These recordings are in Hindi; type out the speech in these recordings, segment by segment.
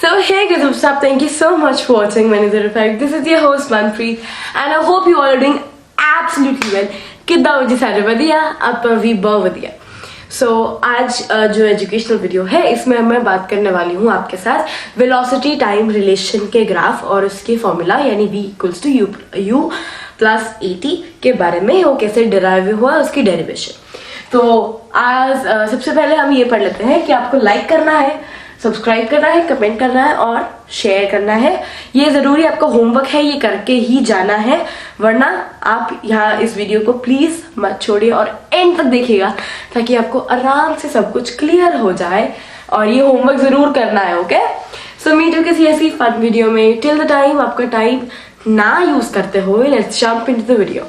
So hey guys, what's up? Thank you so much for watching Manizar Effect. This is your host Manpreet and I hope you all are doing absolutely well. किद्दां हो जी सारे वधिया, ਆਪਾਂ भी बहुत वधिया। So आज जो एजुकेशनल वीडियो है इसमें मैं बात करने वाली हूँ आपके साथ वेलोसिटी टाइम रिलेशन के ग्राफ और उसके फॉर्मूला यानी v equals to u plus at के बारे में, वो कैसे डिराइव हुआ उसकी डेरिवेशन। तो आज सबसे पहले हम ये पढ़ लेते हैं कि आपको लाइक करना है, सब्सक्राइब करना है, कमेंट करना है और शेयर करना है। ये जरूरी आपका होमवर्क है, ये करके ही जाना है, वरना आप यहाँ इस वीडियो को प्लीज मत छोड़िए और एंड तक देखिएगा ताकि आपको आराम से सब कुछ क्लियर हो जाए। और ये होमवर्क जरूर करना है, ओके? सो मीट यू किसी ऐसी फन वीडियो में। टिल द टाइम आपका टाइम ना यूज करते हुए let's jump into the video.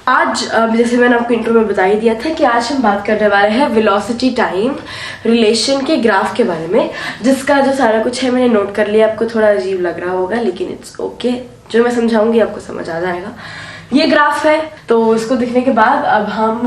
आज जैसे मैंने आपको इंट्रो में बता ही दिया था कि आज हम बात करने वाले हैं वेलोसिटी टाइम रिलेशन के ग्राफ के बारे में, जिसका जो सारा कुछ है मैंने नोट कर लिया। आपको थोड़ा अजीब लग रहा होगा लेकिन इट्स ओके, जो मैं समझाऊंगी आपको समझ आ जाएगा। ये ग्राफ है, तो इसको देखने के बाद अब हम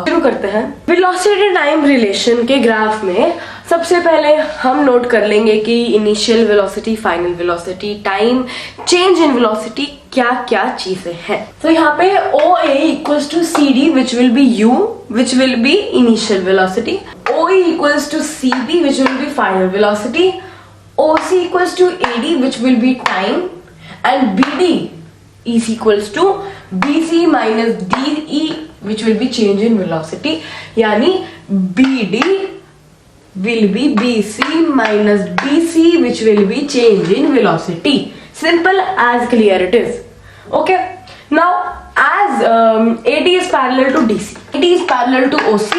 शुरू करते हैं। वेलोसिटी टाइम रिलेशन के ग्राफ में सबसे पहले हम नोट कर लेंगे कि initial velocity, final velocity, time change in velocity क्या क्या चीजें हैं। तो यहाँ पे OA equals to CD which will be U which will be initial velocity, OE equals to CB which will be final velocity, OC equals to AD which will be time and BD is equals to BC minus DE which will be change in velocity, यानी BD will be BC minus DC which will be change in velocity. Simple as clear it is. Okay. Now as AD is parallel to DC, AD is parallel to OC.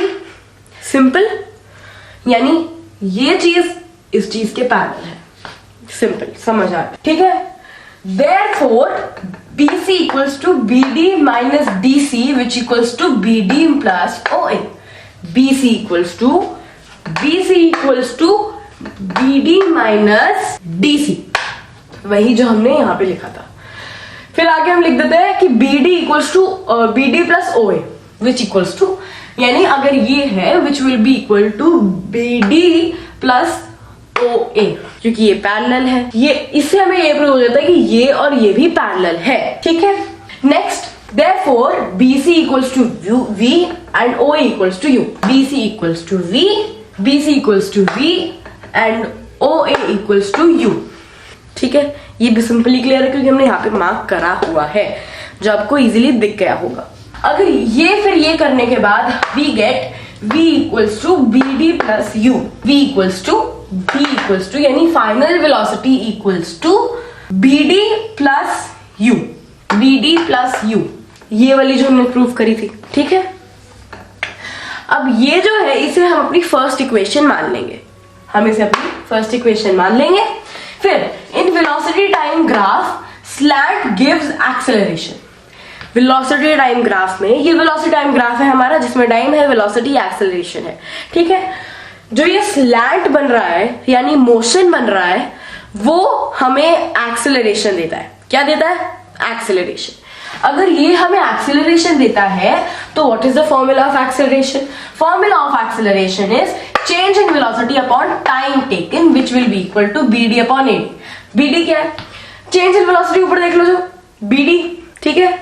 Simple, यानी ये चीज इस चीज के पैरेलल है। सिंपल, समझ आ रहा, ठीक है? Therefore BC equals to BD minus DC which equals to BD plus OA. BC equals to BD minus DC, वही जो हमने यहाँ पे लिखा था। फिर आगे हम लिख देते हैं कि BD equals to BD plus OA which equals to, यानी अगर ये है which will be equal to BD plus OA, क्योंकि ये पैरेलल है। ये इससे हमें ये प्रूव हो जाता है कि ये और ये भी पैरेलल है, ठीक है? Next, therefore BC equals to V and OA equals to U. BC equals to V, BC equals to V and OA equals to U. ठीक है? ये भी सिंपली क्लियर है क्योंकि हमने यहाँ पे मार्क करा हुआ है, जो आपको इजीली दिख गया होगा। अगर ये फिर ये करने के बाद we get V equals to BD plus U, V equals to B equals to, यानी final velocity equals to BD plus U, BD plus U, ये वाली जो हमने प्रूफ करी थी, ठीक है? अब ये जो है इसे हम अपनी फर्स्ट इक्वेशन मान लेंगे, हम इसे अपनी फर्स्ट इक्वेशन मान लेंगे। फिर in velocity time graph slant gives acceleration. Velocity time graph में, ये वेलोसिटी टाइम ग्राफ है हमारा जिसमें टाइम है, वेलोसिटी एक्सेलरेशन है, ठीक है? जो ये स्लैंट बन रहा है यानी मोशन बन रहा है, वो हमें एक्सेलरेशन देता है। क्या देता है? एक्सेलरेशन। अगर ये हमें एक्सेलरेशन देता है तो what is the formula of acceleration? Formula of acceleration is change in velocity upon time taken which will be equal to BD upon AD। BD क्या है? चेंज इन वेलोसिटी, ऊपर देख लो जो BD, ठीक है?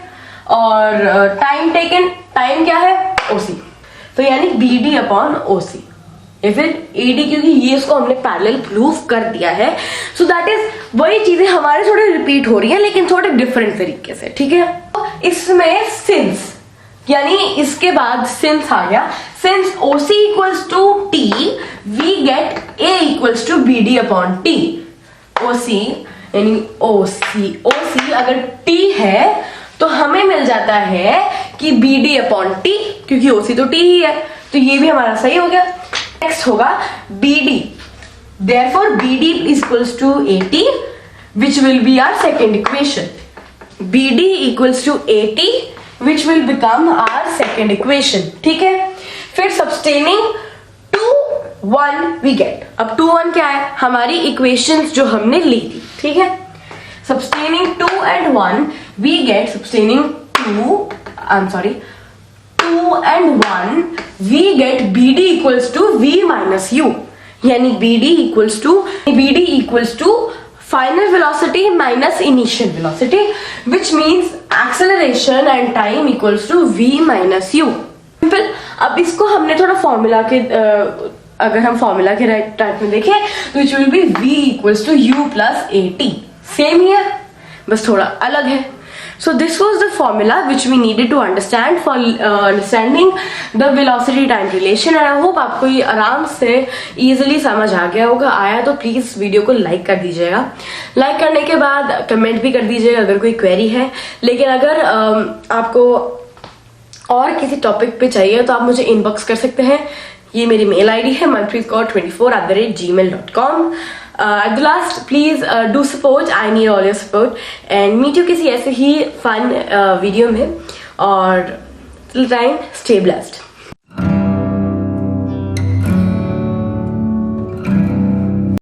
और टाइम टेकन, टाइम क्या है? OC, तो यानी BD अपॉन OC या फिर AD, क्योंकि ये इसको हमने पैरेलल प्रूव कर दिया है। सो दैट इज, वही चीजें हमारे थोड़े रिपीट हो रही हैं लेकिन थोड़े डिफरेंट तरीके से, ठीक है? तो इसमें सिंस, यानी इसके बाद सिंस आ गया, since OC equals to T we get A equals to BD upon T। OC यानी OC अगर T है तो हमें मिल जाता है कि BD अपॉन T, क्योंकि OC तो T ही है, तो ये भी हमारा सही हो गया। नेक्स्ट होगा BD, therefore BD is equals to AT which will be our second equation. BD equals to AT which will become our second equation, ठीक है? फिर subtaining 2, 1 we get। अब 2, 1 क्या है? हमारी इक्वेशंस जो हमने ली थी, ठीक है? Subtaining 2 and 1 we get, subtaining 2 and 1 we get BD equals to V minus U, यानी BD equals to BD equals to final velocity minus initial velocity, which means acceleration and time equals to v minus u. Simple. अब इसको हमने थोड़ा फॉर्मूला के अगर हम फॉर्मूला के टाइप में देखें तो it will be v equals to u plus at. Same ही है, बस थोड़ा अलग है. So this was the formula which we needed to understand for understanding the velocity time relation, and I hope आपको ये आराम से easily समझ आ गया होगा. आया तो प्लीज वीडियो को लाइक कर दीजिएगा. लाइक करने के बाद कमेंट भी कर दीजिएगा अगर कोई क्वेरी है. लेकिन अगर आपको और किसी टॉपिक पे चाहिए तो आप मुझे इनबॉक्स कर सकते हैं. ये मेरी मेल आईडी है manpreetkaur24@gmail.com. At the last, please do support. I need all your support. And meet you किसी ऐसे ही fun वीडियो में. और till time, stay blessed.